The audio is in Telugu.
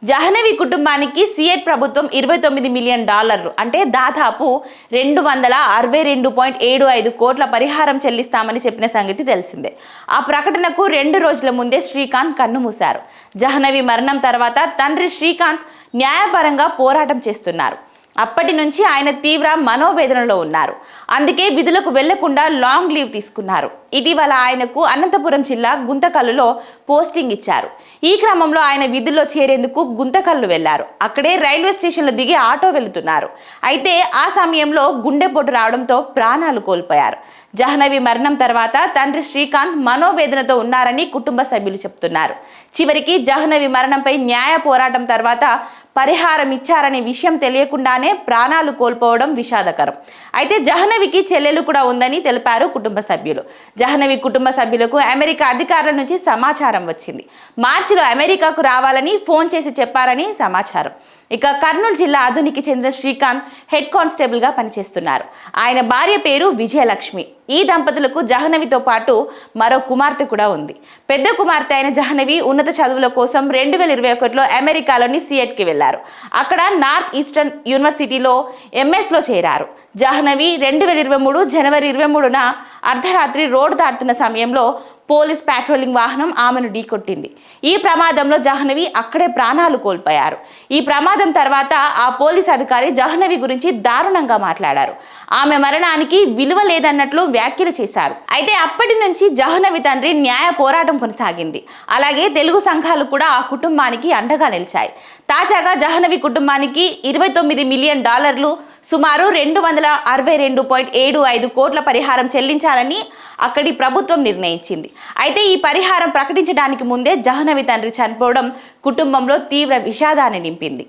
జహనవి కుటుంబానికి సియెట్ ప్రభుత్వం $29 మిలియన్ అంటే దాదాపు 262.75 కోట్ల పరిహారం చెల్లిస్తామని చెప్పిన సంగతి తెలిసిందే. ఆ ప్రకటనకు 2 రోజుల ముందే శ్రీకాంత్ కన్నుమూశారు. జహనవి మరణం తర్వాత తండ్రి శ్రీకాంత్ న్యాయపరంగా పోరాటం చేస్తున్నారు. అప్పటి నుంచి ఆయన తీవ్ర మనోవేదనలో ఉన్నారు. అందుకే విధులకు వెళ్లకుండా లాంగ్ లీవ్ తీసుకున్నారు. ఇటీవల ఆయనకు అనంతపురం జిల్లా గుంతకల్లులో పోస్టింగ్ ఇచ్చారు. ఈ క్రమంలో ఆయన విధుల్లో చేరేందుకు గుంతకల్లు వెళ్లారు. అక్కడే రైల్వే స్టేషన్లో దిగి ఆటో వెళుతున్నారు. అయితే ఆ సమయంలో గుండెపోటు రావడంతో ప్రాణాలు కోల్పోయారు. జహనవి మరణం తర్వాత తండ్రి శ్రీకాంత్ మనోవేదనతో ఉన్నారని కుటుంబ సభ్యులు చెప్తున్నారు. చివరికి జహనవి మరణంపై న్యాయ పోరాటం తర్వాత పరిహారం ఇచ్చారనే విషయం తెలియకుండానే ప్రాణాలు కోల్పోవడం విషాదకరం. అయితే జహనవికి చెల్లెలు కూడా ఉందని తెలిపారు కుటుంబ సభ్యులు. జహనవి కుటుంబ సభ్యులకు అమెరికా అధికారుల నుంచి సమాచారం వచ్చింది. మార్చిలో అమెరికాకు రావాలని ఫోన్ చేసి చెప్పారని సమాచారం. ఇక కర్నూలు జిల్లా ఆధునికి చెందిన శ్రీకాంత్ హెడ్ కానిస్టేబుల్ గా పనిచేస్తున్నారు. ఆయన భార్య పేరు విజయలక్ష్మి. ఈ దంపతులకు జహనవితో పాటు మరో కుమార్తె కూడా ఉంది. పెద్ద కుమార్తె అయిన జహనవి ఉన్నత చదువుల కోసం 2021లో అమెరికాలోని సియెట్కి వెళ్లారు. అక్కడ నార్త్ ఈస్టర్న్ యూనివర్సిటీలో ఎంఎస్లో చేరారు. జహనవి 2023 జనవరి 23న అర్ధరాత్రి రోడ్డు దాటుతున్న సమయంలో పోలీస్ పాట్రోలింగ్ వాహనం ఆమెను ఢీకొట్టింది. ఈ ప్రమాదంలో జహనవి అక్కడే ప్రాణాలు కోల్పోయారు. ఈ ప్రమాదం తర్వాత ఆ పోలీస్ అధికారి జహనవి గురించి దారుణంగా మాట్లాడారు. ఆమె మరణానికి విలువ లేదన్నట్లు వ్యాఖ్యలు చేశారు. అయితే అప్పటి నుంచి జహనవి తండ్రి న్యాయ పోరాటం కొనసాగింది. అలాగే తెలుగు సంఘాలు కూడా ఆ కుటుంబానికి అండగా నిలిచాయి. తాజాగా జహనవి కుటుంబానికి $29 మిలియన్ సుమారు 262.75 కోట్ల పరిహారం చెల్లించాలని అక్కడి ప్రభుత్వం నిర్ణయించింది. అయితే ఈ పరిహారం ప్రకటించడానికి ముందే జహనవి తండ్రి చనిపోవడం కుటుంబంలో తీవ్ర విషాదాన్ని నింపింది.